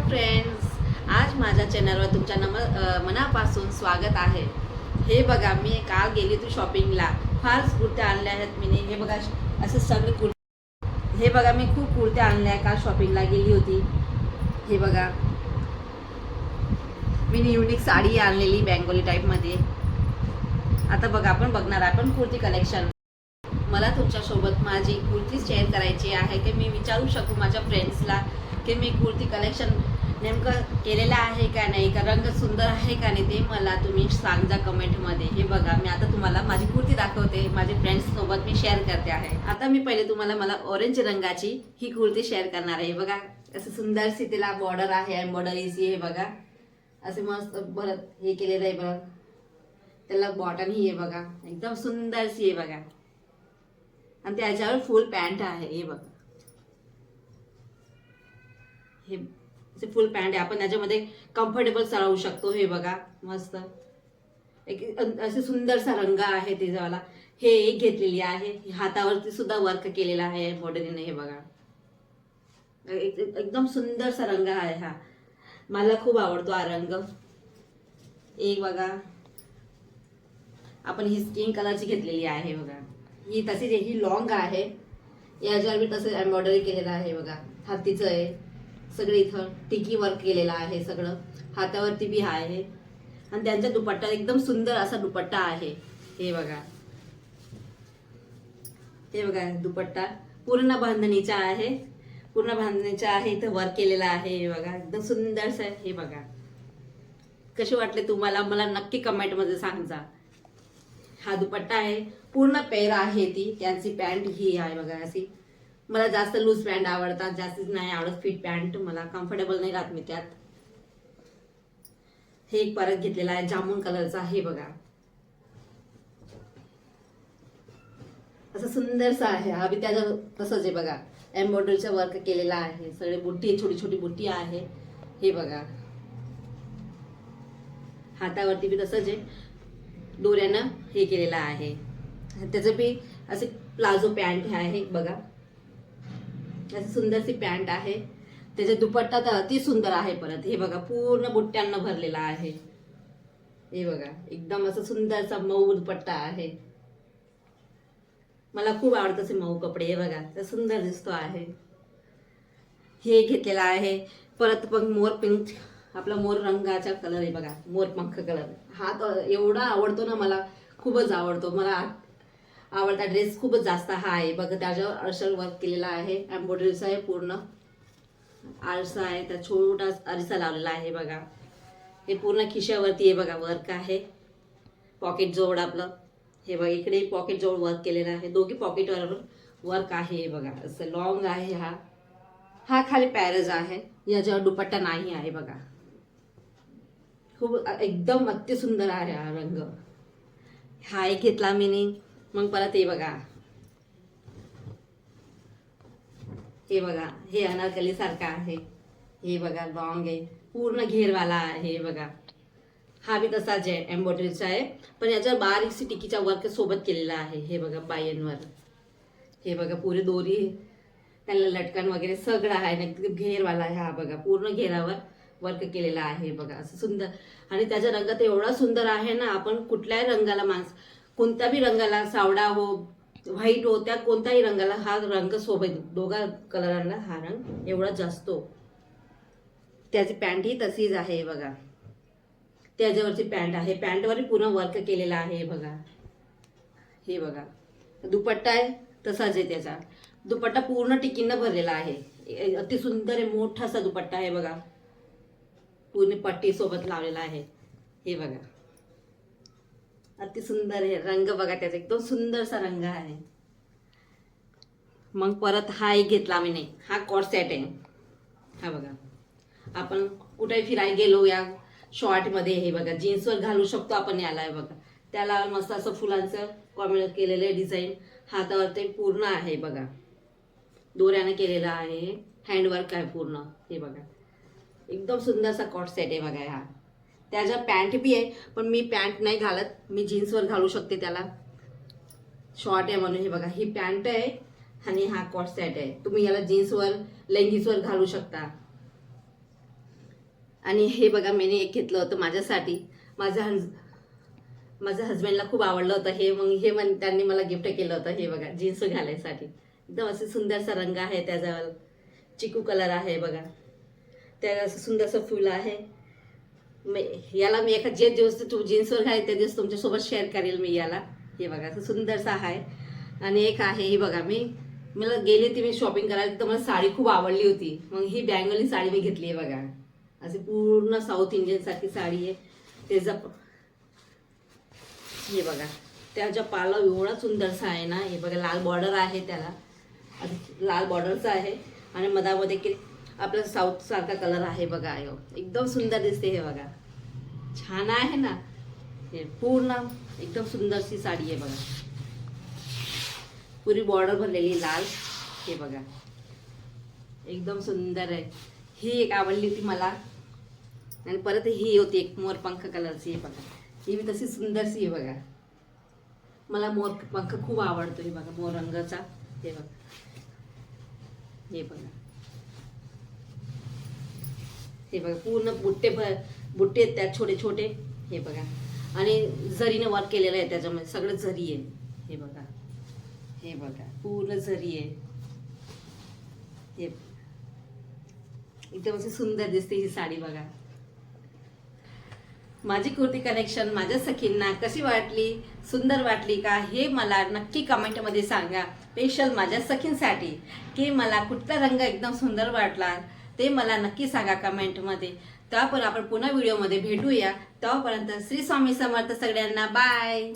Friends, आज माझ्या चॅनलवर तुमच्या मनापासून स्वागत आहे. हे बघा, मी काल गेली होती शॉपिंगला. फार कुर्त्या आणल्या आहेत मी. हे बघा, असे सगळे हे बघा, मी खूप कुर्त्या आणल्या काल शॉपिंगला गेली होती. हे बघा, मी युनिक साडी आणलेली बेंगोली टाईपमध्ये. आता बघा, आपण बघणार आपण कुर्ती कलेक्शन. मला तुमच्यासोबत माझी कुर्ती शेअर करायची आहे की मी विचारू शकू माझ्या फ्रेंड्सला की मी कुर्ती कलेक्शन नेमकं केलेलं आहे का नाही, का रंग सुंदर आहे का नाही, ते मला तुम्ही सांगा कमेंटमध्ये. हे बघा, मी आता तुम्हाला माझी कुर्ती दाखवते. माझ्या फ्रेंड्ससोबत मी शेअर करते आहे. आता मी पहिले तुम्हाला मला ऑरेंज रंगाची ही कुर्ती शेअर करणार आहे. बघा, असं सुंदरशी तिला बॉर्डर आहे, एम्ब्रॉयडरीची. हे बघा, असे मस्त परत हे केलेलं आहे बघा. त्याला बॉटन ही आहे बघा, एकदम सुंदरशी आहे बघा. आणि त्याच्यावर फुल पॅन्ट आहे. हे बघा, हे फुल पॅन्ट आहे. आपण त्याच्यामध्ये कम्फर्टेबल चालवू शकतो. हे बघा, मस्त एक असे सुंदरसा रंग आहे त्याच्यावाला. हे एक घेतलेली आहे. हातावरती सुद्धा वर्क केलेला आहे एम्ब्रॉयडरीने. हे बघा, एकदम सुंदरसा रंग आहे हा. मला खूप आवडतो हा रंग. एक बघा, आपण ही स्किन कलरची घेतलेली आहे बघा. ही तशीच ही लॉंग आहे. याच्यावर मी तसं एम्ब्रॉयडरी केलेलं आहे बघा. हातीचं आहे सगळे, इथं टिकी वर्क केलेलं आहे सगळं. हातावरती बी आहे. आणि त्यांचा दुपट्टा एकदम सुंदर असा दुपट्टा आहे. हे बघा, हे बघा, दुपट्टा पूर्ण बांधणीचा आहे. पूर्ण बांधणीचा आहे. इथं वर्क केलेलं आहे. हे बघा, एकदम सुंदरसं आहे. हे बघा, कसे वाटले तुम्हाला मला नक्की कमेंटमध्ये सांगा. हा दुपट्टा आहे. पूर्ण पेर आहे ती. त्यांची पॅन्ट ही आहे बघा अशी. मला जास्त लूज पॅन्ट आवडतात, जास्तीच नाही आवडत फिट पॅन्ट. मला कम्फर्टेबल नाही राहत मी त्यात. हे एक परत घेतलेला आहे जामुन कलरचा. हे बघा, असं सुंदरसा आहे हा बी. त्याचं तसंच आहे बघा, एम्ब्रॉयडरीचा वर्क केलेला आहे. सगळे बुट्टी, छोटी छोटी बुट्टी आहे. हे बघा, हातावरती बी तसंच आहे, दोऱ्यानं हे केलेलं आहे. त्याचं बी असे प्लाझो पॅन्ट आहे बघा. अशी सुंदरशी पॅन्ट आहे. त्याचा दुपट्टा तर अति सुंदर आहे परत. हे बघा, पूर्ण बुट्ट्यांना भरलेला आहे. हे बघा, एकदम असं सुंदरसा मऊ दुपट्टा आहे. मला खूप आवडत असे मऊ कपडे. हे बघा, तर सुंदर दिसतो आहे. हे घेतलेला आहे परत पण मोर पिंक, आपला मोर रंगाचा कलर आहे बघा, मोर पंख कलर. हा तर एवढा आवडतो ना मला, खूपच आवडतो. मला आवडता ड्रेस खूपच जास्त हा आहे बघा. त्याच्यावर आरसा वर्क केलेला आहे, एम्ब्रॉयडरीचा आहे पूर्ण. आरसा आहे, त्या छोटा आरसा लावलेला आहे बघा. हे पूर्ण खिशावरती आहे बघा वर्क आहे. पॉकेट जवळ आपलं हे बघा, इकडे पॉकेट जवळ वर्क केलेलं आहे. दोघी पॉकेटवर वर्क आहे. हे बघा, असं लॉंग आहे हा. हा खाली पॅरेज आहे. याच्यावर दुपट्टा नाही आहे बघा. खूप एकदम अति सुंदर आहे हा रंग. हा एक घेतला मी. मग परत हे बघा, हे बघा, हे अनारकली सारखा आहे. हे बघा, लॉंग आहे, पूर्ण घेरवाला आहे. हे बघा, हा बी तसाच आहे, एम्ब्रॉयडरीचा आहे. पण याच्यावर बारीकशी टिकीचा वर्क सोबत केलेला आहे. हे बघा, बायांवर. हे बघा, पुरी दोरी, त्याला लटकन वगैरे सगळं आहे ना, एकदम घेरवाला आहे हा बघा. पूर्ण घेरावर वर्क केलेला आहे बघा, असं सुंदर. आणि त्याचा रंग तर एवढा सुंदर आहे ना, आपण कुठल्याही रंगाला कोणत्या बी रंगाला, सावळा हो, व्हाईट हो, त्या कोणत्याही रंगाला हा रंग सोबत, दोघा कलरांना हा रंग एवढा जास्त. त्याची पॅन्ट ही तशीच आहे बघा. त्याच्यावरची पॅन्ट आहे, पॅन्टवर पूर्ण वर्क केलेला आहे बघा. हे बघा, दुपट्टा आहे तसाच आहे. त्याचा दुपट्टा पूर्ण टिकीनं भरलेला आहे. अति सुंदर आहे, मोठासा दुपट्टा आहे बघा. पूर्ण पट्टी सोबत लावलेला आहे. हे बघा, अति सुंदर आहे रंग बघा. त्याचा एकदम सुंदरसा रंग आहे. मग परत हा एक घेतला मी. नाही, हा कॉट सेट आहे. हा बघा, आपण कुठे फिरायला गेलो या शॉर्टमध्ये, हे बघा, जीन्सवर घालू शकतो आपण. याला आहे बघा, त्याला मस्त असं फुलांचं कॉम्बिनेट केलेलं डिझाईन. हातावर ते पूर्ण आहे बघा, दोऱ्याने केलेलं आहे. हँडवर्क आहे पूर्ण. हे बघा, एकदम सुंदरसा कॉट सेट आहे बघा हा. त्याच्या पॅन्ट बी आहे, पण मी पॅन्ट नाही घालत, मी जीन्सवर घालू शकते त्याला. शॉर्ट आहे म्हणून. हे बघा, ही पॅन्ट आहे आणि हा कॉट सेट आहे. तुम्ही याला जीन्सवर, लेगिन्सवर घालू शकता. आणि हे बघा मी एक घेतलं होतं माझ्यासाठी. माझ्या हस्बंडला खूप आवडलं होतं हे. मग हे त्यांनी मला गिफ्ट केलं होतं. हे बघा जीन्स घालायसाठी एकदम असं सुंदरसा रंग आहे त्याच्यावर. चिकू कलर आहे बघा. त्या असं सुंदरसं फुल आहे. याला मी जे दिवस तू जीन्सवर घालेल त्या दिवस तुमच्यासोबत शेअर करेल मी याला. हे बघा असं सुंदरसा आहे. आणि एक आहे ही बघा, मला गेली ती मी शॉपिंग करायला तर मला साडी खूप आवडली होती. मग ही बँगोली साडी मी घेतली आहे बघा. अशी पूर्ण साऊथ इंडियन सारखी साडी आहे. त्याचा हे बघा त्याच्या पाला एवढा सुंदरसा आहे ना. हे बघा लाल बॉर्डर आहे त्याला, लाल बॉर्डरचा आहे. आणि मधामध्ये आपला साऊथ सारखा कलर आहे बघा. एकदम सुंदर दिसते. हे बघा छान आहे ना. हे पूर्ण एकदम सुंदरशी साडी आहे बघा. पुरी बॉर्डर भरलेली लाल. हे बघा एकदम सुंदर आहे. ही एक आवडली होती मला. आणि परत ही होती एक मोरपंख कलरची. हे बघा ही मी तशी सुंदरशी आहे बघा. मला मोरपंख खूप आवडतो. हे बघा मोर रंगाचा. हे बघा हे बघा हे बघा पूर्ण बुट्टे आहेत त्यात छोटे छोटे. हे बघा आणि जरीने वर्क केलेलं आहे त्याच्यामध्ये. सगळं जरी आहे. हे बघा हे बघा पूर्ण जरी आहे. हे एकदम अशी सुंदर दिसते ही साडी बघा. माझी कुर्ती कलेक्शन माझ्या सखींना कशी वाटली, सुंदर वाटली का हे मला नक्की कमेंटमध्ये सांगा. स्पेशल माझ्या सखींसाठी की मला कुठला रंग एकदम सुंदर वाटला ते मला नक्की सांगा कमेंटमध्ये. त्यापर्यंत आपण पुन्हा व्हिडिओमध्ये भेटूया. तोपर्यंत श्री स्वामी समर्थ सगळ्यांना. बाय.